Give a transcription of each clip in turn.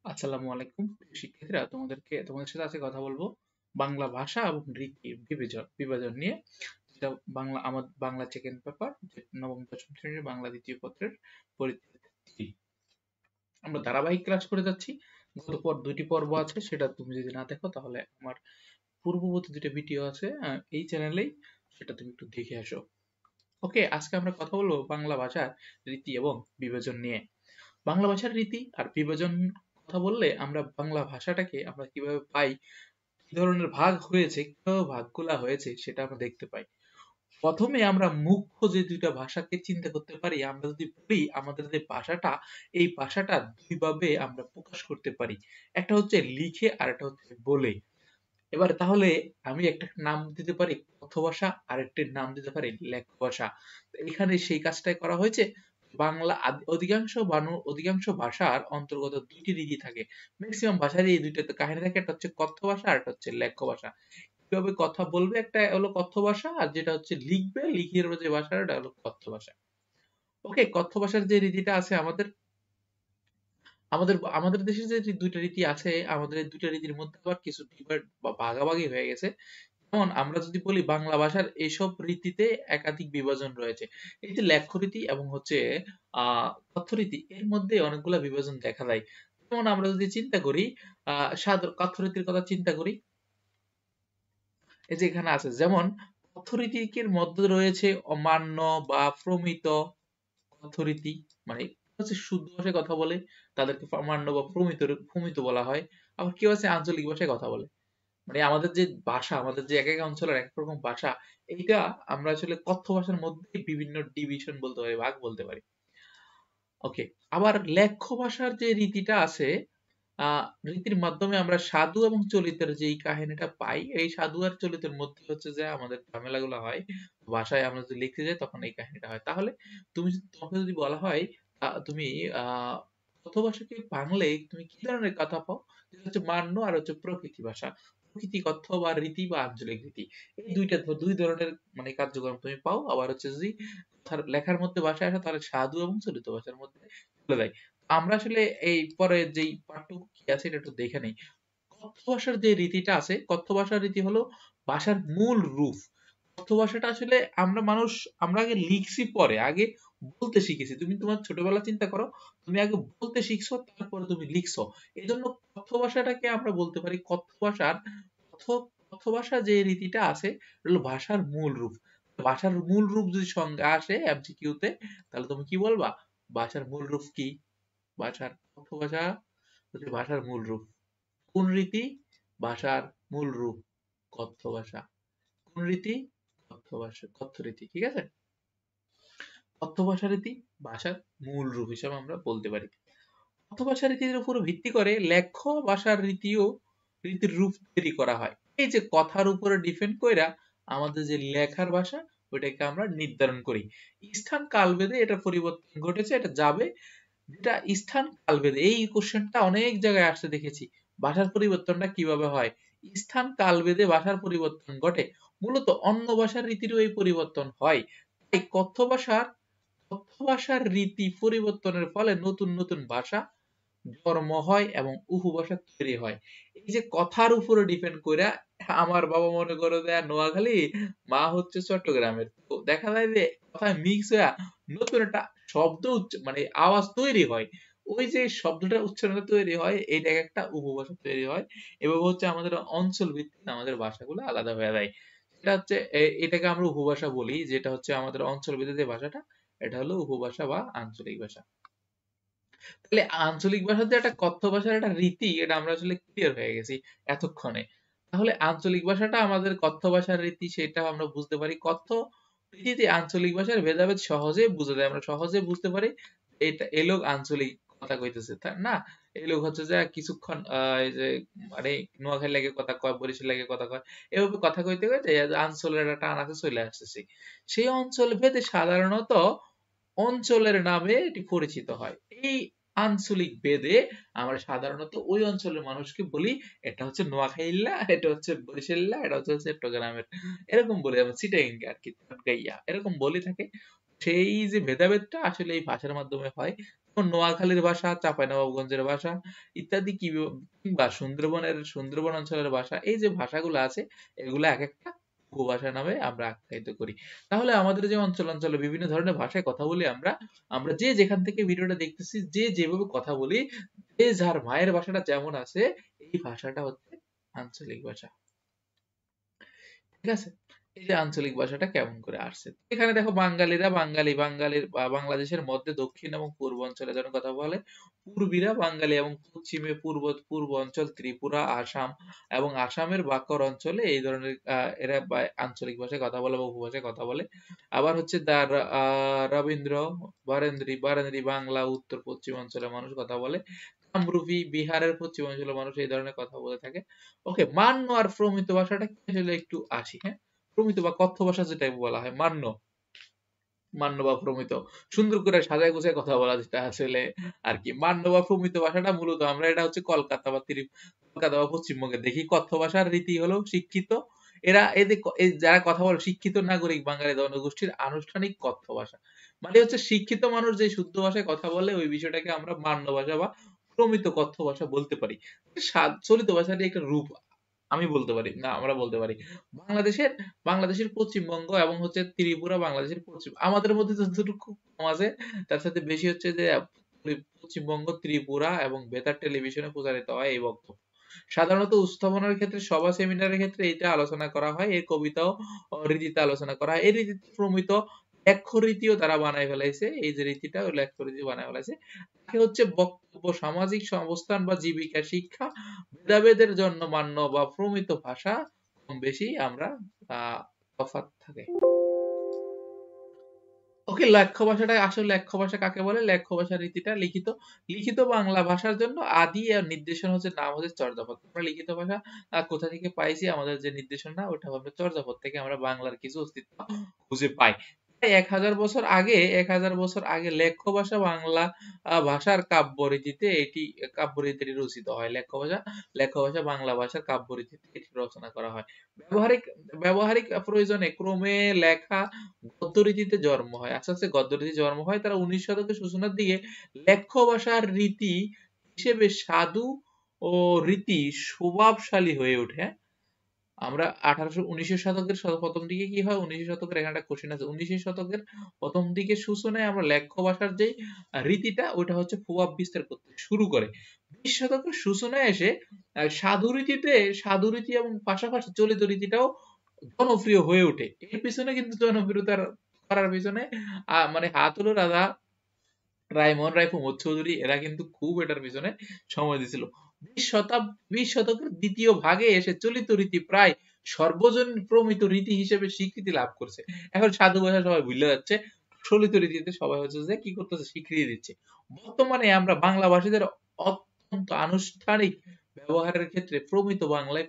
আসসালামু আলাইকুম প্রিয় শিক্ষার্থীরা, তোমাদের সাথে আজকে কথা বলবো বাংলা ভাষা এবং রীতির বিভাজন নিয়ে। যেটা বাংলা সেকেন্ড পেপার, নবম দশম শ্রেণীর বাংলা দ্বিতীয় পত্রের পরিচ্ছেদ 3। আমরা ধারাবাহিক ক্লাস করে যাচ্ছি। দুইটি পর্ব আছে, সেটা তুমি যদি না দেখো তাহলে আমার পূর্ববর্তী দুটো ভিডিও আছে এই চ্যানেলেই, সেটা তুমি একটু দেখে আসো। ওকে, আজকে আমরা কথা বলবো বাংলা ভাষার রীতি এবং বিভাজন নিয়ে। বাংলা ভাষার রীতি আর বিভাজন কথা বললে আমরা বাংলা ভাষাটাকে আমরা কিভাবে পাই, কি ধরনের ভাগ হয়েছে, কিভাবে ভাগগুলা হয়েছে সেটা আমরা দেখতে পাই। প্রথমে আমরা মুখ্য যে দুইটা ভাষাকে চিন্তা করতে পারি। আমরা যদি বলি আমাদের যে ভাষাটা, এই ভাষাটা দুইভাবে আমরা প্রকাশ করতে পারি। একটা হচ্ছে লিখে আর একটা হচ্ছে বলে। এবার তাহলে আমি একটা নাম দিতে পারি কথ্য ভাষা, আর একটির নাম দিতে পারি লেখ্য ভাষা। তো এখানে সেই কাজটাই করা হয়েছে। অধিকাংশ ভাষার অন্তর্গত দুইটি রীতি থাকে। ম্যাক্সিমাম ভাষারই এই দুইটাতে কাহিনী থাকে, একটা হচ্ছে কথ্য ভাষা আর একটা হচ্ছে লেখ্য ভাষা। কিভাবে কথা বলবে একটা হলো কথ্য ভাষা, আর যেটা হচ্ছে লিখবে, লিখিয়ে যে ভাষাটা এটা হলো কথ্য ভাষা। ওকে, কথ্য ভাষার যে রীতিটা আছে আমাদের আমাদের আমাদের দেশে যে দুইটা রীতি আছে, আমাদের এই দুইটা রীতির মধ্যে আবার কিছু ডিভাইড বা ভাগাভাগি হয়ে গেছে। যেমন আমরা যদি বলি বাংলা ভাষার এইসব রীতিতে একাধিক বিভাজন রয়েছে। এই যে লেখ্য রীতি এবং হচ্ছে কথ্য রীতি, এর মধ্যে অনেকগুলা বিভাজন দেখা যায়। যেমন আমরা যদি চিন্তা করি কথ্য রীতির কথা চিন্তা করি, এই যে এখানে আছে যেমন কথ্য রীতির মধ্যে রয়েছে অমান্য বা প্রমিত কথ্য রীতি, মানে হচ্ছে শুদ্ধ ভাষায় কথা বলে তাদেরকে অমান্য বা প্রমিত প্রমিত বলা হয়। আবার কেউ আছে আঞ্চলিক ভাষায় কথা বলে, মানে আমাদের যে ভাষা, আমাদের যে এক এক অঞ্চলের এক এক রকম ভাষা, এইটা আমরা আসলে কথ্য ভাষার মধ্যে বিভিন্ন ডিভিশন বলতে পারি, ভাগ বলতে পারি। ওকে, আবার লেখ্য ভাষার যে রীতিটা আছে, রীতির মাধ্যমে আমরা সাধু এবং চলিতের যে কাহিনীটা পাই, এই সাধু আর চলিতের মধ্যে হচ্ছে যে আমাদের ঝামেলাগুলো হয়। ভাষায় আমরা যদি লিখতে যাই তখন এই কাহিনীটা হয়। তাহলে তোমাকে যদি বলা হয় তুমি কথ্য ভাষাকে বাংলে তুমি কি ধরনের কথা পাও, যেটা হচ্ছে মান্য আর হচ্ছে প্রকৃতি ভাষা। প্রকৃতি কথ্য বা রীতি বা আঞ্চলিক রীতি, এই দুই ধরনের মানে কার্যক্রম তুমি পাও। আবার হচ্ছে যদি লেখার মধ্যে ভাষায় আসে তাহলে সাধু এবং চলিত ভাষার মধ্যে চলে যায়। আমরা আসলে এই পরে যেই পাঠ্যক্রম কি আছে এটা একটু দেখে নেই। কথ্য ভাষার যে রীতিটা আছে, কথ্য ভাষার রীতি হলো ভাষার মূল রূপ। কথ্য ভাষাটা আসলে আমরা আগে লিখছি, পরে আগে বলতে শিখেছি। তুমি তোমার ছোটবেলা চিন্তা করো, তুমি আগে বলতে শিখছো তারপরে তুমি লিখছো। এই জন্য কথ্য ভাষাটাকে আমরা বলতে পারি কথ্য কথ্য ভাষা যে রীতিটা আছে এটা হলো ভাষার মূল রূপ। ভাষার মূল রূপ যদি সংজ্ঞা আসে এমসিকিউ তে, তাহলে তুমি কি বলবা? ভাষার মূল রূপ কি? কথ্য ভাষা হচ্ছে ভাষার মূল রূপ। কোন রীতি? ভাষার মূল রূপ কথ্য ভাষা। কোন রীতি? কথ্য রীতি। ঠিক আছে? কথ্য ভাষা রীতি ভাষার মূল রূপ হিসাবে আমরা বলতে পারি। কথ্য ভাষা রীতির উপর ভিত্তি করে লেখ্য ভাষার রীতির রূপ তৈরি করা হয়। এই যে কথার উপরে ডিপেন্ড কইরা আমাদের যে লেখার ভাষা, ওইটাকে আমরা নির্ধারণ করি। স্থান কালভেদে এটা পরিবর্তন ঘটেছে, এটা যাবে। যেটা স্থান কালভেদে, এই কোশ্চেনটা অনেক জায়গায় আসতে দেখেছি। ভাষার পরিবর্তনটা কিভাবে হয়? স্থান কালভেদে ভাষার পরিবর্তন ঘটে। মূলত অন্য ভাষার রীতিরও এই পরিবর্তন হয়। তাই কথ্য ভাষার রীতি পরিবর্তনের ফলে নতুন নতুন ভাষা জন্ম হয় এবং উপভাষা তৈরি হয়। এই যে কথার উপরে ডিপেন্ড কইরা, আমার বাবা মনে করো যে নোয়াখালী, মা হচ্ছে চট্টগ্রামের, তো দেখা যায় যে কথা মিক্স হইয়া নতুন একটা মানে আওয়াজ তৈরি হয়। ওই যে শব্দটা উচ্চারণটা তৈরি হয়, এইটা একটা উপভাষা তৈরি হয়। এভাবে হচ্ছে আমাদের অঞ্চল ভিত্তিক আমাদের ভাষাগুলো আলাদা হয়ে যায়। সেটা হচ্ছে এটাকে আমরা উপভাষা বলি, যেটা হচ্ছে আমাদের অঞ্চল ভিত্তিক যে ভাষাটা, এটা হলো উপভাষা বা আঞ্চলিক ভাষা। তাহলে আঞ্চলিক ভাষার যে একটা কথ্য ভাষার একটা রীতি, এটা আমরা আসলে ক্লিয়ার হয়ে গেছি এতক্ষণে। তাহলে আঞ্চলিক ভাষাটা আমাদের কথ্য ভাষার রীতি, সেটা আমরা বুঝতে পারি। কথ্য রীতিতে আঞ্চলিক ভাষার ভেদাভেদ সহজে বোঝা যায়, আমরা সহজে বুঝতে পারি এটা এই লোক আঞ্চলিক কথা কইতেছে, তাই না? এই লোক হচ্ছে যে কিছুক্ষণ এই যে মানে নোয়াখালী লাগে কথা কয়, বরিশাল লাগে কথা কয়, এভাবে কথা কইতে কইতে আঞ্চলের একটা টান আছে চলে আসতেছে। সেই অঞ্চল ভেদে সাধারণত অঞ্চলের নামে এটি পরিচিত হয়। এই আঞ্চলিক ভেদে আমরা সাধারণত ওই অঞ্চলের মানুষকে বলি এটা হচ্ছে নোয়াখাইল্লা, এটা হচ্ছে বরিশাল্লা, এটা হচ্ছে চট্টগ্রামের, এরকম বলি আমরা চিটাগাং আর কি, গাইয়া এরকম বলি থাকে। সেই যে ভেদাভেদটা আসলে এই ভাষার মাধ্যমে হয়। যেমন নোয়াখালীর ভাষা, চাঁপাইনবাবগঞ্জের ভাষা ইত্যাদি কিংবা সুন্দরবন অঞ্চলের ভাষা, এই যে ভাষাগুলো আছে এগুলা এক একটা উপভাষা নামে আমরা আখ্যায়িত করি। তাহলে আমাদের যে অঞ্চলে বিভিন্ন ধরনের ভাষায় কথা বলি আমরা, আমরা যে যেখান থেকে ভিডিওটা দেখতেছি যে যেভাবে কথা বলি, যে যার মায়ের ভাষাটা যেমন আছে এই ভাষাটা হচ্ছে আঞ্চলিক ভাষা। ঠিক আছে? এই যে আঞ্চলিক ভাষাটা কেমন করে আসছে। এখানে দেখো বাঙালিরা বাঙালির বা বাংলাদেশের মধ্যে দক্ষিণ এবং পূর্ব অঞ্চলে যেন কথা বলে, পূর্বীরা বাঙালি এবং পশ্চিমে পূর্ব অঞ্চল ত্রিপুরা, আসাম এবং আসামের বাকর অঞ্চলে এই ধরনের এরা আঞ্চলিক ভাষায় কথা বলে বা উপভাষায় কথা বলে। আবার হচ্ছে রবীন্দ্র, বারেন্দ্রী বাংলা উত্তর পশ্চিম অঞ্চলের মানুষ কথা বলে। কামরূপী বিহারের পশ্চিম অঞ্চলের মানুষ এই ধরনের কথা বলে থাকে। ওকে, মান্য আর প্রমিত ভাষাটা কি আসলে একটু আসি, হ্যাঁ? প্রমিত বা কথ্য ভাষা যেটা বলা হয়, মান্য বা প্রমিত, সুন্দর করে সাজায় গুছায় কথা বলা যেটা আসলে আর কি। মান্য বা প্রমিত ভাষাটা মূলত আমরা এটা হচ্ছে কলকাতা বা পশ্চিমবঙ্গে দেখি। কথ্য ভাষার রীতি হলো শিক্ষিত, এরা এদের এই যারা কথা বলে শিক্ষিত নাগরিক বাঙালি জনগোষ্ঠীর আনুষ্ঠানিক কথ্য ভাষা। মানে হচ্ছে শিক্ষিত মানুষ যে শুদ্ধ ভাষায় কথা বলে ওই বিষয়টাকে আমরা মান্য ভাষা বা প্রমিত কথ্য ভাষা বলতে পারি। চলিত ভাষারই একটা রূপ আমি বলতে পারি, না আমরা বলতে পারি। বাংলাদেশের বাংলাদেশের পশ্চিমবঙ্গ এবং হচ্ছে ত্রিপুরা বাংলাদেশের পশ্চিম, আমাদের মধ্যে যতটুকু কম আছে তার সাথে বেশি হচ্ছে যে পশ্চিমবঙ্গ, ত্রিপুরা এবং বেতার টেলিভিশনে প্রচারিত হয় এই বক্তব্য। সাধারণত উপস্থাপনার ক্ষেত্রে, সভা সেমিনারের ক্ষেত্রে এটা আলোচনা করা হয়, এই কবিতাও রীতিতে আলোচনা করা হয়। এই রীতিতে প্রমিত লেখ্য রীতিও তারা বানায় ফেলাইছে, এই যে রীতিটা ওই লেখ্য রীতি বানায় ফেলাইছে। তাকে হচ্ছে বক্তব্য, সামাজিক অবস্থান বা জীবিকা, শিক্ষা, ভেদাভেদের জন্য মান্য বা প্রমিত ভাষা কম বেশি আমরা তফাৎ থাকে। ওকে, লেখ্য ভাষাটা আসলে লেখ্য ভাষা কাকে বলে? লেখ্য ভাষার রীতিটা লিখিত লিখিত বাংলা ভাষার জন্য আদি আর নির্দেশন হচ্ছে নাম হচ্ছে চর্যাপদ। আমরা লিখিত ভাষা কোথা থেকে পাইছি? আমাদের যে নির্দেশনা ওটা হবে চর্যাপদ থেকে আমরা বাংলার কিছু অস্তিত্ব খুঁজে পাই। প্রায় ১০০০ বছর আগে লেখ্য ভাষা বাংলা ভাষার কাব্যরীতিতে এটি কাব্যরীতিটি রচিত হয়। লেখ্য ভাষা বাংলা ভাষার কাব্যরীতিতে এটি রচনা করা হয়। ব্যবহারিক ব্যবহারিক প্রয়োজনে ক্রমে লেখা গদ্যরীতিতে জন্ম হয়। আস্তে আস্তে গদ্যরীতির জন্ম হয়। তারা ১৯ শতকের সূচনার দিকে লেখ্য ভাষার রীতি হিসেবে সাধু ও রীতি প্রভাবশালী হয়ে ওঠে। আমরা ১৯০০ শতকের প্রথম দিকে কি হয়? ১৯০০ শতকের এখানে একটা কোশ্চেন আছে। ১৯০০ শতকের প্রথম দিকে সূচনায় আমরা লেখ্য ভাষার যে রীতিটা ওইটা হচ্ছে প্রভাব বিস্তার করতে শুরু করে। ২০ শতকের সূচনায় এসে সাধু রীতি এবং পাশাপাশি চলিত রীতিটাও জনপ্রিয় হয়ে ওঠে। এর পিছনে কিন্তু জনপ্রিয়তার করার পিছনে মানে হাত হলো রাজা রায়মোহন রায়, প্রমোদ চৌধুরী, এরা কিন্তু খুব এটার পিছনে সময় দিয়েছিল। ২০ শতকের দ্বিতীয় ভাগে এসে চলিত রীতি প্রায় সর্বজনীন প্রমিত রীতি হিসেবে স্বীকৃতি লাভ করছে। এখন সাধু ভাষা সবাই ভুলে যাচ্ছে, চলিত রীতিতে সবাই হচ্ছে যে কি করতেছে, স্বীকৃতি দিচ্ছে। বর্তমানে আমরা বাংলা ভাষীদের অত্যন্ত আনুষ্ঠানিক ব্যবহারের ক্ষেত্রে প্রমিত বাংলায়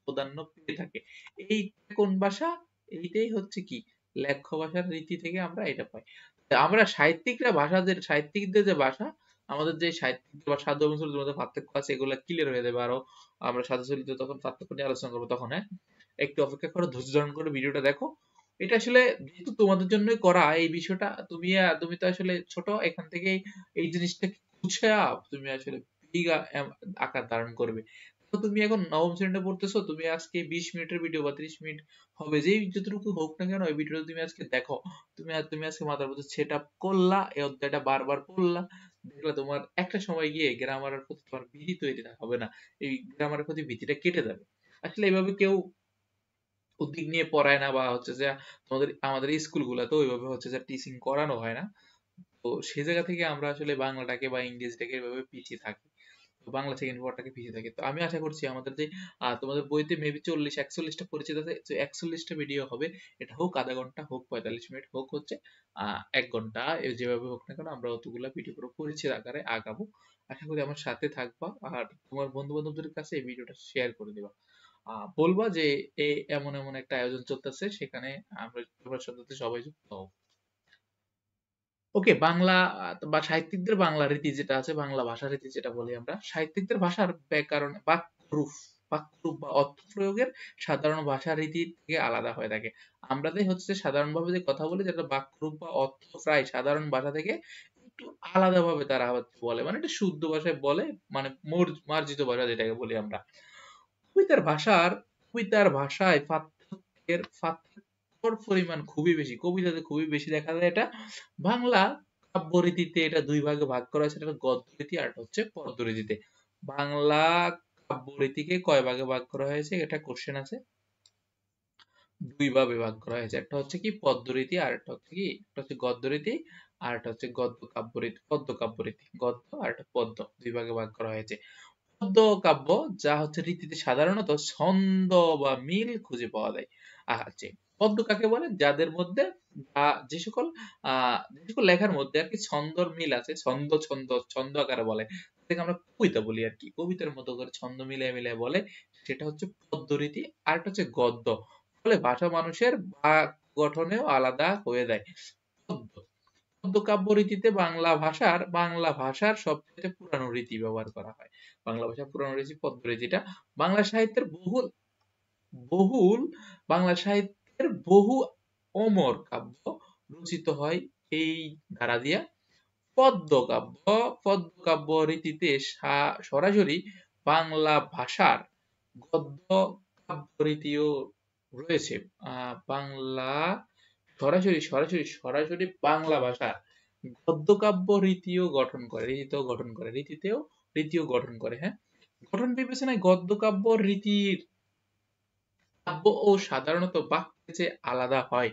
প্রাধান্য পেয়ে থাকে। এই কোন ভাষা? এইটাই হচ্ছে কি লেখ্য ভাষার রীতি থেকে আমরা এটা পাই। আমরা সাহিত্যিকদের যে ভাষা, আমাদের যে সাহিত্যিক বা সাধ্য এবং চলিতের মধ্যে পার্থক্য আছে এগুলা ক্লিয়ার হয়ে যাবে আরো। আমরা সাধ্য চলিত তখন পার্থক্য নিয়ে আলোচনা করবো তখন, হ্যাঁ? একটু অপেক্ষা করো, ধৈর্য ধারণ করে ভিডিওটা দেখো। এটা আসলে যেহেতু তোমাদের জন্যই করা এই বিষয়টা, তুমি তো আসলে ছোট, এখান থেকেই এই জিনিসটাকে গুছিয়ে তুমি আসলে বিগ আকার ধারণ করবে। তো তুমি এখন নবম শ্রেণীতে পড়তেছো, তুমি আজকে ২০ মিনিটের ভিডিও বা ৩০ মিনিট হবে, যেই যতটুকু হোক না কেন এই ভিডিওটা তুমি আজকে দেখো। তুমি আজকে মাথার মধ্যে সেট আপ করলা, এই অধ্যায়টা বারবার পড়লা, দেখলা তোমার একটা সময় গিয়ে গ্রামারের প্রতি তোমার ভীতি তৈরি হবে না, এই গ্রামারের প্রতি ভীতিটা কেটে যাবে। আসলে এভাবে কেউ উদ্যোগ নিয়ে পড়ায় না, বা হচ্ছে যে আমাদের স্কুল গুলাতেও ওইভাবে হচ্ছে যে টিচিং করানো হয় না। তো সেই জায়গা থেকে আমরা আসলে বাংলাটাকে বা ইংরেজিটাকে এভাবে পিছিয়ে থাকি। তো বাংলা সেকেন্ড পেপারটাকে পিছিয়ে থাকি। তো আমি আশা করছি আমাদের যে তোমাদের বইতে মেবি ৪০-৪১টা পরিচিত আছে, ৪১টা ভিডিও হবে। এটা হোক আধা ঘন্টা, হোক ৪৫ মিনিট, হোক হচ্ছে ১ ঘন্টা, যেভাবে হোক না কেন আমরা অতগুলা ভিডিও পুরো পরিচিত আকারে আগাবো। আশা করি আমার সাথে থাকবা আর তোমার বন্ধু বান্ধবদের কাছে এই ভিডিওটা শেয়ার করে দিবা। বলবা যে এমন এমন একটা আয়োজন চলতেছে, সেখানে তোমরা সাথে সবাই যুক্ত হও। ওকে, বাংলা বা সাহিত্যিকদের বাংলা রীতি যেটা আছে, বাংলা ভাষা রীতি যেটা বলি আমরা, সাহিত্যিকদের ভাষার ব্যাকরণ, বাক্যরূপ বা অর্থ প্রয়োগের সাধারণ ভাষা রীতি থেকে আলাদা হয়ে থাকে। আমরা যে হচ্ছে সাধারণভাবে যে কথা বলি যেটা বাক্যরূপ বা অর্থ প্রায় সাধারণ ভাষা থেকে একটু আলাদাভাবে তারা হচ্ছে বলে, মানে এটা শুদ্ধ ভাষায় বলে, মানে মার্জিত ভাষা যেটাকে বলি আমরা। কবিতার ভাষায় পার্থক্যের পরিমাণ খুবই বেশি, কবিতাতে খুবই বেশি দেখা যায় এটা। বাংলা কাব্য রীতিতে এটা দুই ভাগে ভাগ করা হয়েছে, একটা গদ্য রীতি আর একটা হচ্ছে পদ্য রীতিতে। বাংলা কাব্য রীতিকে কয় ভাগে ভাগ করা হয়েছে, এটা কোশ্চেন আছে। দুই ভাগে ভাগ করা হয়েছে, একটা হচ্ছে কি পদ্য রীতি, আর একটা হচ্ছে কি, একটা হচ্ছে গদ্য রীতি, আর একটা হচ্ছে গদ্য কাব্য রীতি, পদ্য কাব্য রীতি, গদ্য আর একটা পদ্য, দুই ভাগে ভাগ করা হয়েছে। পদ্য কাব্য যা হচ্ছে রীতিতে সাধারণত ছন্দ বা মিল খুঁজে পাওয়া যায়। আচ্ছা, পদ্য কাকে বলে? যাদের মধ্যে যে সকল যে সকল লেখার মধ্যে আর কি ছন্দর মিল আছে, ছন্দ আকারে বলে, সেটাকে আমরা কবিতা বলি আর কি, কবিতার মতো করে ছন্দ মিলিয়ে মিলিয়ে বলে, সেটা হচ্ছে পদ্য রীতি। আর একটা হচ্ছে গদ্য, ফলে ভাষা মানুষের বাক গঠনেও আলাদা হয়ে যায়। পদ্য পদ্য কাব্য রীতিতে বাংলা ভাষার সবচেয়ে পুরানো রীতি ব্যবহার করা হয়। বাংলা ভাষার পুরানো রীতি পদ্য রীতিটা। বাংলা সাহিত্যের বহুল বহুল বাংলা সাহিত্যের বহু অমর কাব্য রচিত হয় এই ধারা দিয়া। পদ্য কাব্য পদ্য কাব্য রীতিতে সরাসরি বাংলা ভাষার গদ্য কাব্য রীতিও রয়েছে। বাংলা সরাসরি বাংলা ভাষার গদ্য কাব্য রীতিও গঠন করে, হ্যাঁ। গঠন বিবেচনায় গদ্য কাব্য রীতির কাব্য ও সাধারণত বাক্যে যে আলাদা হয়,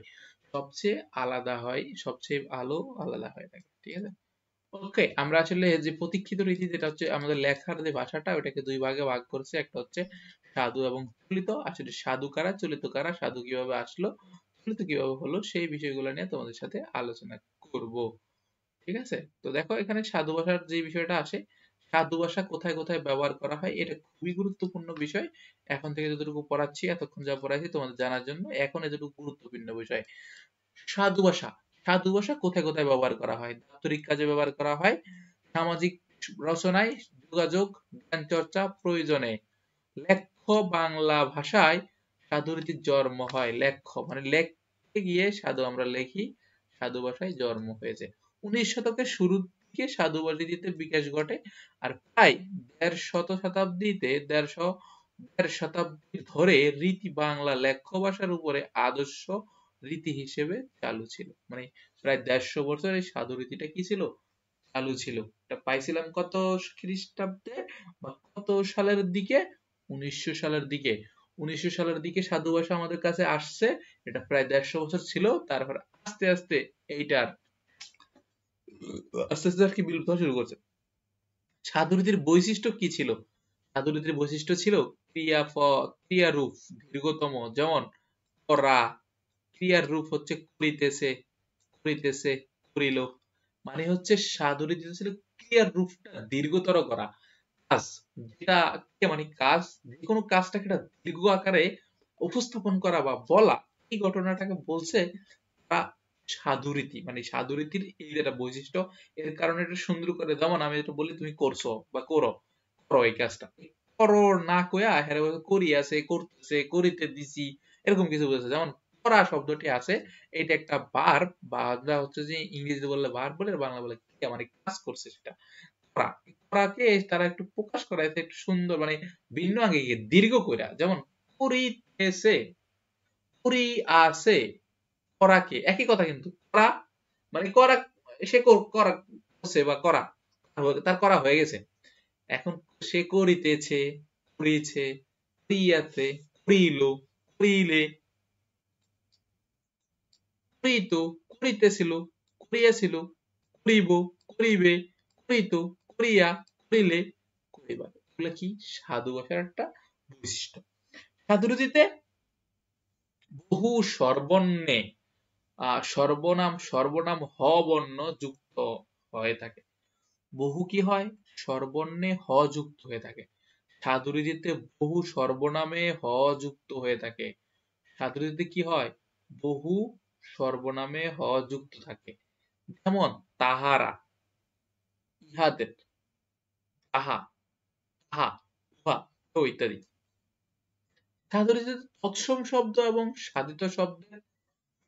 সবচেয়ে আলাদা হয় থাকে, ঠিক আছে। ওকে, আমরা আসলে যে প্রতীক্ষিত রীতি, যেটা হচ্ছে আমাদের লেখার যে ভাষাটা, ওটাকে দুই ভাগে ভাগ করছে, একটা হচ্ছে সাধু এবং চলিত। আসলে সাধু কারা, চলিত কারা, সাধু কিভাবে আসলো, চলিত কিভাবে হলো, সেই বিষয়গুলো নিয়ে তোমাদের সাথে আলোচনা করব, ঠিক আছে। তো দেখো এখানে সাধু ভাষার যে বিষয়টা আসে, সাধু ভাষা কোথায় কোথায় ব্যবহার করা হয়, এটা খুবই গুরুত্বপূর্ণ বিষয়। এখন থেকে যতটুকু পড়াচ্ছি, এতক্ষণ যা পড়াইছি তোমাদের জানার জন্য, এখন এতটুকু গুরুত্বপূর্ণ বিষয়। সাধু ভাষা সাধু ভাষা কোথায় কোথায় ব্যবহার করা হয়? দাপ্তরিক কাজে ব্যবহার করা হয়, সামাজিক রচনায়, যোগাযোগ, জ্ঞান চর্চা প্রয়োজনে। লেখ্য বাংলা ভাষায় সাধুরীতির জন্ম হয়। লেখ্য মানে লেখতে গিয়ে সাধু আমরা লেখি, সাধু ভাষায় জন্ম হয়েছে। 19 শতকের শুরুর দিকে সাধু রীতিতে বিকাশ ঘটে, আর প্রায় দেড় শতাব্দী ধরে রীতি বাংলা লেখ্য ভাষার উপরে আদর্শ রীতি হিসেবে চালু ছিল। মানে প্রায় 150 বছর এই সাধু রীতিটা কি ছিল? চালু ছিল। এটা পাইছিলাম কত খ্রিস্টাব্দে বা কত সালের দিকে? 1900 সালের দিকে। 1900 সালের দিকে সাধু ভাষা আমাদের কাছে আসছে। এটা প্রায় 150 বছর ছিল। তারপর আস্তে আস্তে এইটার আস্তে আস্তে আর কি বিলুপ্ত হওয়া শুরু করছে। সাধুরীতির বৈশিষ্ট্য কি ছিল? সাধুরীতির বৈশিষ্ট্য ছিল ক্রিয়ারূপ দীর্ঘতম, যেমন করা। ক্রিয়ার রূপ হচ্ছে করিতেছে, করিতেছে, করিল। মানে হচ্ছে সাধুরীতিতে ছিল ক্রিয়ার রূপটা দীর্ঘতর করা। কাজ, যেটা মানে কাজ, যে কোনো কাজটাকে একটা দীর্ঘ আকারে উপস্থাপন করা বা বলা, এই ঘটনাটাকে বলছে তা সাধুরীতি। মানে সাধুরীতির এই যেটা বৈশিষ্ট্য, এর কারণে এটা সুন্দর করে, যেমন আমি যেটা বলি, তুমি করছো বা করো, করো এই কাজটা, করো না কইয়া হেরে বলে করিয়াছে, করতেছে, করিতে দিছি, এরকম কিছু বলছে। যেমন করা শব্দটি আছে, এটা একটা ভার্ব, বা আমরা হচ্ছে যে ইংরেজিতে বললে ভার্ব বলে, আর বাংলা বলে ক্রিয়া, মানে কাজ করছে সেটা। করা, করাকে তারা একটু প্রকাশ করাইছে একটু সুন্দর, মানে ভিন্ন আঙ্গিকে গিয়ে দীর্ঘ কইরা, যেমন করিতেছে, করিয়াছে, করাকে একই কথা কিন্তু, করা মানে করা, সে করা করছে বা করা, তার করা হয়ে গেছে। এখন সে করিতেছে, করিছে, করিয়াছে, করিল, করিলে, করিত, করিতেছিল, করিয়াছিল, করিব, করিবে, করিত, করিয়া, করিলে, করিবার। এগুলো কি? সাধু ভাষার একটা বৈশিষ্ট্য। সাধুরীতিতে বহু সর্বর্ণে সর্বনাম হ বর্ণ যুক্ত হয়ে থাকে। বহু কি হয়? সর্বর্ণে হ যুক্ত হয়ে থাকে। সাধুরীতিতে বহু সর্বনামে হ যুক্ত হয়ে থাকে। সাধুরীতিতে কি হয়? বহু সর্বনামে হ যুক্ত থাকে। যেমন তাহারা, ইহাদের, তাহা, তাহা, উহা, তো ইত্যাদি। সাধুরীতিতে তৎসম শব্দ এবং সাধিত শব্দের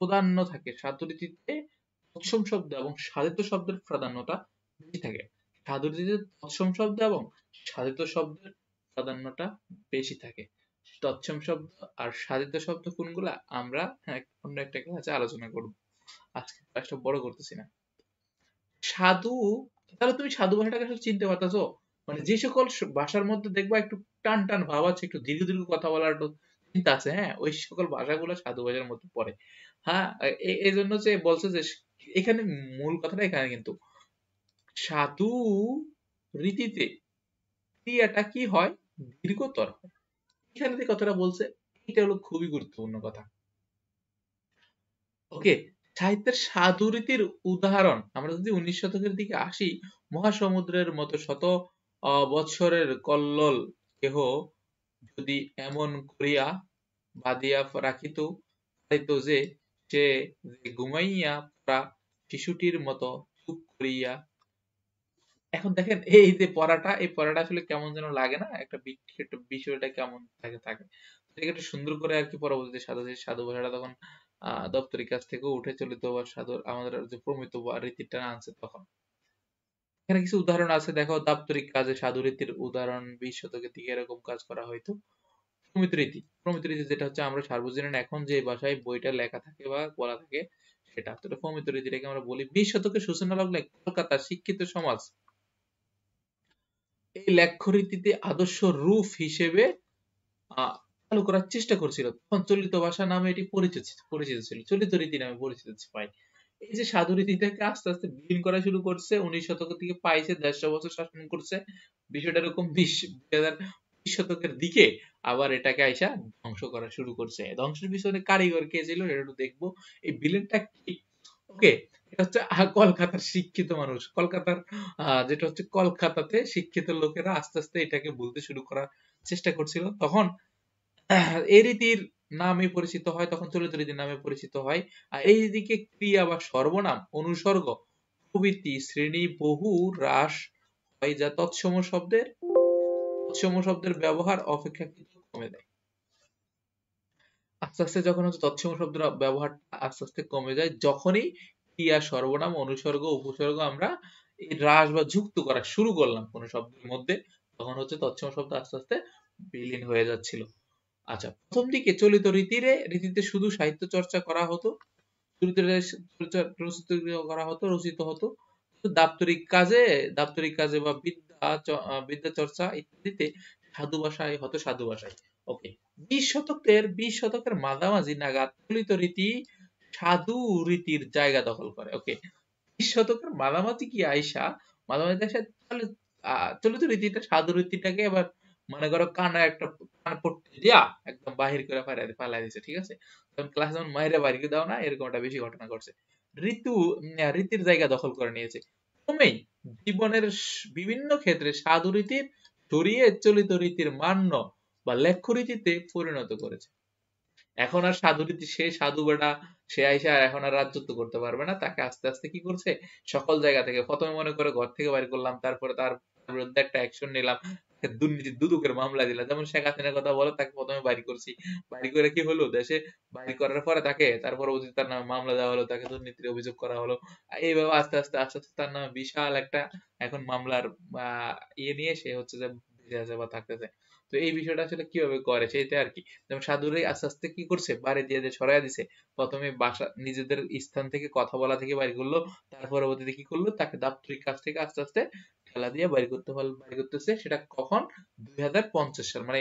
প্রাধান্য থাকে। সাধুরীতিতে তৎসম শব্দ এবং সাধিত শব্দের প্রাধান্যটা বেশি থাকে। সাধু রীতিতে তৎসম শব্দ এবং সাধিত শব্দের প্রাধান্যটা বেশি থাকে। তৎসম শব্দ আর সাধিত শব্দ কোনগুলা আমরা অন্য একটা ক্লাসে আলোচনা করব, আজকে ক্লাসটা বড় করতেছি না। সাধু, তাহলে তুমি সাধু ভাষাটাকে আসলে চিনতে পারতেছো? মানে যে সকল ভাষার মধ্যে দেখবা একটু টান টান ভাব আছে, একটু দীর্ঘ দীর্ঘ কথা বলার একটু চিন্তা আছে, হ্যাঁ, ওই সকল ভাষাগুলো সাধু ভাষার মধ্যে পড়ে। হ্যাঁ, এই জন্য যে বলছে যে এখানে মূল কথাটা এখানে কিন্তু সাধু রীতিতে ক্রিয়াটা কি হয়, দীর্ঘতর হয়। এখানে যে কথাটা বলছে এটা হলো খুবই গুরুত্বপূর্ণ কথা। ওকে, সাহিত্যের সাধু রীতির উদাহরণ আমরা যদি 19 শতকের দিকে আসি, মহাসমুদ্রের মতো শত বৎসরের কল্লোল কেহ যদি এমন করিয়া বাঁধিয়া রাখিত পারিত যে সে যে ঘুমাইয়া পড়া শিশুটির মতো চুপ করিয়া। এখন দেখেন এই যে পড়াটা, এই পড়াটা আসলে কেমন যেন লাগে না, একটা একটা বিষয়টা কেমন থাকে থাকে এটাকে একটু সুন্দর করে আর কি পরবর্তীতে সাধু সাধু ভাষাটা তখন দপ্তরি কাছ থেকেও উঠে চলিত বা সাধু আমাদের যে প্রমিত বা রীতিটা আনছে তখন। এখানে কিছু উদাহরণ আছে, দেখো দাপ্তরিক কাজে সাধু রীতির উদাহরণ 20 শতকের দিকে এরকম কাজ করা হয়তো। প্রমিত রীতি, প্রমিত রীতি যেটা হচ্ছে আমরা সার্বজনীন এখন যে ভাষায় বইটা লেখা থাকে বা বলা থাকে সেটা তো প্রমিত রীতিটাকে আমরা বলি। 20 শতকের সূচনা লগ্নে কলকাতার শিক্ষিত সমাজ এই লেখ্যরীতিতে আদর্শ রূপ হিসেবে আহ, চালু করার চেষ্টা করছিল। তখন চলিত ভাষা নামে এটি পরিচিত পরিচিত ছিল, চলিত রীতি নামে পরিচিত পাই। এই যে সাধু রীতিটাকে আস্তে আস্তে বিলীন করা শুরু করছে 19 শতকের দিকে পাইছে, 150 বছর শাসন করছে। বিষয়টা এরকম 20 শতকের দিকে আবার এটাকে আইসা ধ্বংস করা শুরু করছে। ধ্বংসের পিছনে কারিগর কে ছিল এটা একটু দেখবো। এই বিলেনটা কি? ওকে, এটা হচ্ছে কলকাতার শিক্ষিত মানুষ, কলকাতার যেটা হচ্ছে কলকাতাতে শিক্ষিত লোকেরা আস্তে আস্তে এটাকে বলতে শুরু করার চেষ্টা করছিল। তখন এই রীতির নামে পরিচিত হয়, তখন চলিত রীতির নামে পরিচিত হয়। আর এই দিকে ক্রিয়া বা সর্বনাম অনুসর্গ প্রভৃতি শ্রেণী বহু হ্রাস হয়, যা তৎসম শব্দের ব্যবহার অপেক্ষাকৃত কমে যায়। আস্তে আস্তে যখন হচ্ছে তৎসম শব্দের ব্যবহার আস্তে আস্তে কমে যায়, যখনই ক্রিয়া সর্বনাম অনুসর্গ উপসর্গ আমরা এই হ্রাস বা যুক্ত করা শুরু করলাম কোন শব্দের মধ্যে, তখন হচ্ছে তৎসম শব্দ আস্তে আস্তে বিলীন হয়ে যাচ্ছিল। আচ্ছা, প্রথম দিকে চলিত রীতিতে শুধু সাহিত্য চর্চা করা হতো, রচিত হতো। দাপ্তরিক কাজে বা বিদ্যা চর্চা ইত্যাদিতে সাধু ভাষায় হতো, সাধু ভাষায়। ওকে, 20 শতকের মাঝামাঝি নাগাদ চলিত রীতি সাধু রীতির জায়গা দখল করে। ওকে, 20 শতকের মাঝামাঝি কি আইসা, মাঝামাঝি আইসা তাহলে চলিত রীতিটা সাধু রীতিটাকে এবার মনে করো কানা একটা কান পট্টি দিয়া একদম বাহির করে ফালাই দিছে, ঠিক আছে? তখন ক্লাস যেমন মাইরে বাড়ি দাও না, এরকম একটা বেশি ঘটনা ঘটছে। রীতির জায়গা দখল করে নিয়েছে। ক্রমেই জীবনের বিভিন্ন ক্ষেত্রে সাধু রীতির সরিয়ে চলিত রীতির মান্য বা লেখ্য রীতিতে পরিণত করেছে। এখন আর সাধু রীতি, সে সাধু বেটা, সে আইসা এখন আর রাজত্ব করতে পারবে না। তাকে আস্তে আস্তে কি করছে, সকল জায়গা থেকে প্রথমে মনে করে ঘর থেকে বাইর করলাম, তারপরে তার বিরুদ্ধে একটা অ্যাকশন নিলাম, দুর্নীতি দুদকের মামলা দিলাম। যেমন শেখ হাসিনার কথা বলো, তাকে প্রথমে বাইর করছি, বাইর করে কি হলো, দেশে বাইর করার পরে তাকে তার পরবর্তীতে তার নামে মামলা দেওয়া হলো, তাকে দুর্নীতির অভিযোগ করা হলো। এইভাবে আস্তে আস্তে আস্তে আস্তে তার নামে বিশাল একটা এখন মামলার ইয়ে নিয়ে সে হচ্ছে যে বেঁচে আছে বা থাকতেছে। তো এই বিষয়টা আসলে কিভাবে করে সেটা আর কি। যেমন সাধুরাই আস্তে আস্তে কি করছে, বাড়ি দিয়ে যে সরাইয়া দিছে, প্রথমে বাসা নিজেদের স্থান থেকে কথা বলা থেকে বাইর করলো, তার পরবর্তীতে কি করলো, তাকে দাপ্তরিক কাজ থেকে আস্তে আস্তে ঠেলা দিয়ে বাইর করতেছে। সেটা কখন, 2050 সাল, মানে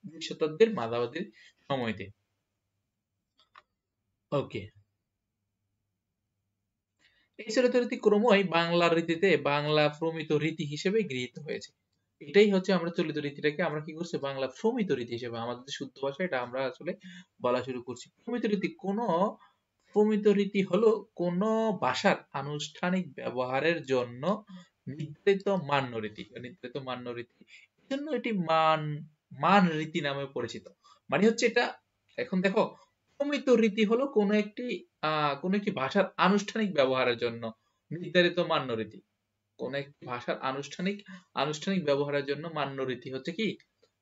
20 শতাব্দীর মাঝামাঝি সময়তে। ওকে, এই চলিত রীতি ক্রমই বাংলা রীতিতে বাংলা প্রমিত রীতি হিসেবে গৃহীত হয়েছে। এটাই হচ্ছে আমরা চলিত রীতিটাকে আমরা কি করছি, বাংলা প্রমিত রীতি হিসেবে আমাদের যে শুদ্ধ ভাষা এটা আমরা আসলে বলা শুরু করছি। প্রমিত রীতি প্রমিত রীতি হলো কোন ভাষার আনুষ্ঠানিক ব্যবহারের জন্য নির্ধারিত মান্য রীতি। এজন্য এটি মান রীতি নামে পরিচিত। মানে হচ্ছে এটা, এখন দেখো, প্রমিত রীতি হলো কোন একটি ভাষার আনুষ্ঠানিক ব্যবহারের জন্য নির্ধারিত মান্য রীতি। কোন একটি ভাষার আনুষ্ঠানিক ব্যবহারের জন্য মান্য রীতি হচ্ছে কি,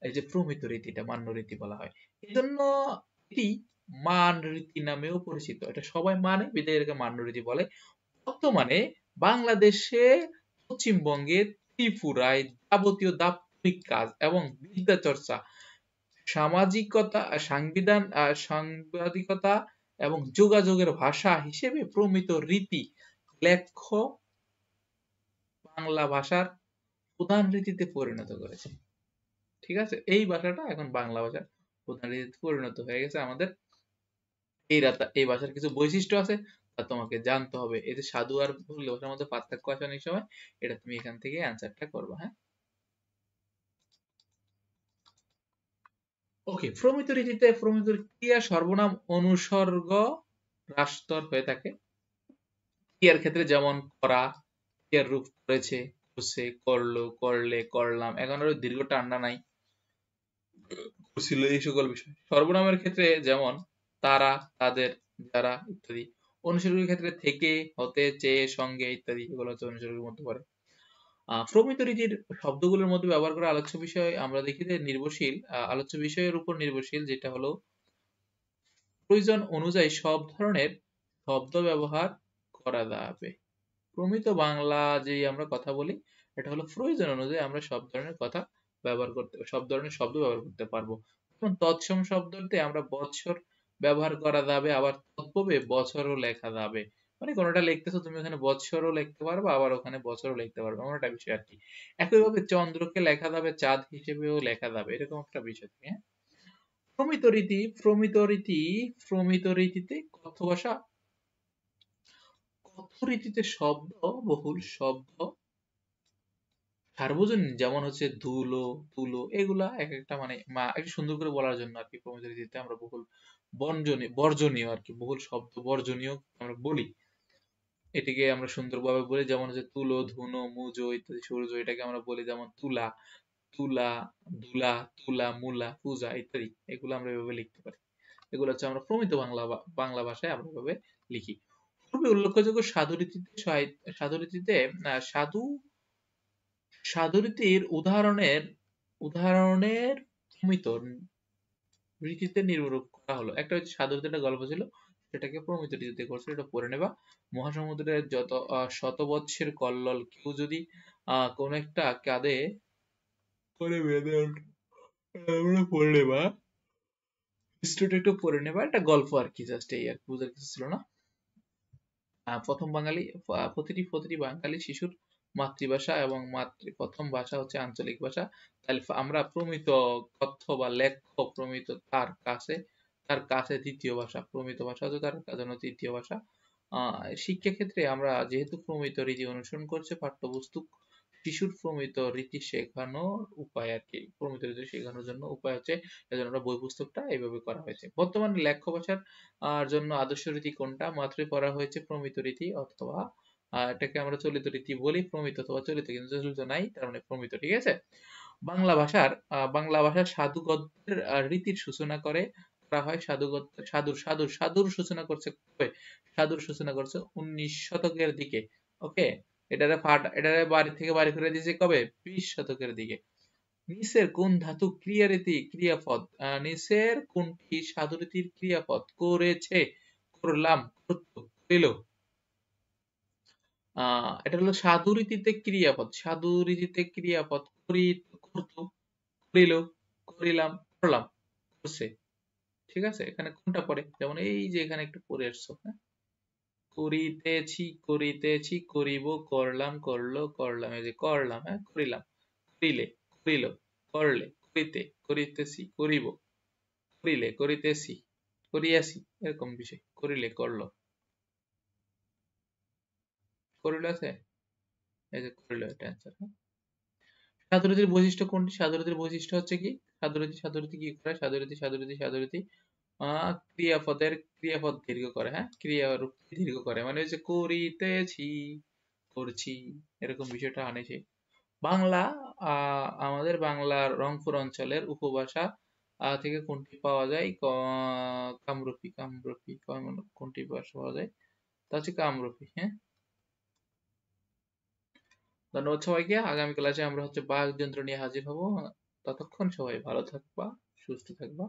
এই যে প্রমিত রীতিটা মান্য রীতি বলা হয়। এজন্য এটি মান রীতি নামেও পরিচিত। এটা সবাই মানে বিধায় এটাকে মান্য রীতি বলে। বর্তমানে বাংলাদেশে, পশ্চিমবঙ্গে, ত্রিপুরায় যাবতীয় দাপ্তরিক কাজ এবং বিদ্যা চর্চা, সামাজিকতা, সাংবাদিকতা এবং যোগাযোগের ভাষা হিসেবে প্রমিত রীতি লেখ্য বাংলা ভাষার প্রধান রীতিতে পরিণত করেছে। ঠিক আছে, এই ভাষাটা এখন বাংলা ভাষার প্রধান রীতিতে পরিণত হয়ে গেছে আমাদের। এই ভাষার কিছু বৈশিষ্ট্য আছে, তা তোমাকে জানতে হবে। এই যে সাধু আর ভুল ভাষার মধ্যে পার্থক্য আছে অনেক সময়, এটা তুমি এখান থেকে অ্যান্সারটা করবা। হ্যাঁ, ওকে। প্রমিত রীতিতে প্রমিত ক্রিয়া সর্বনাম অনুসর্গ রাষ্ট্র হয়ে থাকে। ক্রিয়ার ক্ষেত্রে যেমন করা, ক্রিয়ার রূপ করেছে, করছে, করলো, করলে, করলাম, এখন আর ওই দীর্ঘ টান্না নাই, করছিল, এই সকল বিষয়। সর্বনামের ক্ষেত্রে যেমন তারা, তাদের, যারা ইত্যাদি। অনুসর্গের ক্ষেত্রে থেকে, হতে, চেয়ে, সঙ্গে ইত্যাদি, এগুলো হচ্ছে অনুসর্গের মধ্যে পড়ে। প্রমিত রীতির শব্দগুলোর মধ্যে ব্যবহার করা আলোচ্য বিষয় আমরা দেখি যে নির্ভরশীল, আলোচ্য বিষয়ের উপর নির্ভরশীল, যেটা হলো প্রয়োজন অনুযায়ী সব ধরনের শব্দ ব্যবহার করা যাবে। প্রমিত বাংলা যে আমরা কথা বলি, এটা হলো প্রয়োজন অনুযায়ী আমরা সব ধরনের কথা ব্যবহার করতে, সব ধরনের শব্দ ব্যবহার করতে পারবো। যেমন তৎসম শব্দতে আমরা বৎসর ব্যবহার করা যাবে, আবার তদ্ভবে বছরও লেখা যাবে। মানে কোনোটা লিখতেছো তুমি, ওখানে বৎসরও লিখতে পারবে, আবার ওখানে বছরও লিখতে পারবে, এমন একটা বিষয় আর কি। একইভাবে চন্দ্রকে লেখা যাবে চাঁদ হিসেবেও লেখা যাবে, এরকম একটা বিষয় থাকে। হ্যাঁ, প্রমিত রীতি, প্রমিত রীতিতে কথ্য ভাষা, কথ্য রীতিতে শব্দ বহুল শব্দ সার্বজনীন, যেমন হচ্ছে ধুলো, তুলো, এগুলা এক একটা মানে একটু সুন্দর করে বলার জন্য আর কি প্রমিত রীতিতে আমরা বহুল বর্জনীয় আর কি, বহুল শব্দ বর্জনীয় আমরা বলি। এটিকে আমরা সুন্দরভাবে বলি, যেমন হচ্ছে তুলো, ধুনো, মুজো ইত্যাদি, সূর্য, এটাকে আমরা বলি যেমন তুলা, তুলা, ধুলা, তুলা, মুলা, পূজা ইত্যাদি, এগুলো আমরা এভাবে লিখতে পারি। এগুলো হচ্ছে আমরা প্রমিত বাংলা ভাষায় আমরা এভাবে লিখি। পূর্বে উল্লেখযোগ্য সাধুরীতিতে সাধু সাধুরীতির উদাহরণের প্রমিত রীতিতে নিরূপণ করা হলো। একটা হচ্ছে সাধুরীতির একটা গল্প ছিল, সেটাকে প্রমিত রীতিতে করছে, এটা পড়ে নেবা। মহাসমুদ্রের যত শত বৎসের কল্লোল, কেউ যদি কোন একটা কাঁধে করে বেঁধে আমরা পড়ে নেবা, হিস্ট্রিটা একটু পড়ে নেবা, একটা গল্প আর কি, জাস্ট এই আর বুঝার কিছু ছিল না। প্রতিটি বাঙালি শিশুর মাতৃভাষা এবং প্রথম ভাষা হচ্ছে আঞ্চলিক ভাষা। তাহলে আমরা প্রমিত কথ্য বা লেখ্য প্রমিত তার কাছে দ্বিতীয় ভাষা, প্রমিত ভাষা হচ্ছে তার জন্য তৃতীয় ভাষা। শিক্ষা ক্ষেত্রে আমরা যেহেতু প্রমিত রীতি অনুসরণ করছে পাঠ্যপুস্তক, শিশুর প্রমিত রীতি শেখানোর উপায় আর কি, প্রমিত রীতি শেখানোর জন্য উপায় হচ্ছে, এজন্য বই পুস্তকটা এইভাবে করা হয়েছে। বর্তমানে লেখ্য ভাষার জন্য আদর্শ রীতি কোনটা? মাত্রই পড়া হয়েছে প্রমিত রীতি, অথবা এটাকে আমরা চলিত রীতি বলি, প্রমিত অথবা চলিত, কিন্তু চলিত নাই, তার মানে প্রমিত। ঠিক আছে। বাংলা ভাষার সাধু গদ্যের রীতির সূচনা করা হয় সাধুর সূচনা করছে কবে? সাধুর সূচনা করছে 19 শতকের দিকে। ওকে, এটারে বাড়ি থেকে বাড়ি করে দিয়েছে কবে? 20 শতকের দিকে। নিচের কোন ধাতু ক্রিয়াপদ, নিচের কোনটি সাধুরীতির ক্রিয়াপদ? করেছে, করলাম, করতো, করিল। এটা হলো সাধুরীতিতে ক্রিয়াপদ করতো, করিল, করিলাম, করলাম, করছে। ঠিক আছে, এখানে কোনটা পড়ে? যেমন এই যে এখানে একটু পড়ে আসছো, হ্যাঁ, করিতেছি, করিতেছি, করিব, করলাম, করলো, করলাম, এই যে করলাম, হ্যাঁ, করিলাম, করিলে, করিল, করলে, করিতে, করিতেছি, করিব, করিলে, করিতেছি, করিয়াছি, এরকম বিষয়। করিলে, করলো, করিল আছে, এই যে করিল, এটা অ্যান্সার। সাধুরীতির বৈশিষ্ট্য কোনটি? সাধুরীতির বৈশিষ্ট্য হচ্ছে কি? সাধুরীতি কি করে? সাধুরীতি ক্রিয়াপদ দীর্ঘ করে, হ্যাঁ, ক্রিয়ারূপ দীর্ঘ করে, মানে হচ্ছে করিতেছি, করছি, এরকম বিষয়টা আনেছে। বাংলা, আমাদের বাংলার রংপুর অঞ্চলের উপভাষা থেকে কোনটি পাওয়া যায়? কামরূপী, কোনটি ভাষা পাওয়া যায়? তা হচ্ছে কামরূপী। হ্যাঁ, ধন্যবাদ সবাইকে। আগামী ক্লাসে আমরা হচ্ছে বাকযন্ত্র নিয়ে হাজির হব। ততক্ষণ সবাই ভালো থাকবা, সুস্থ থাকবা।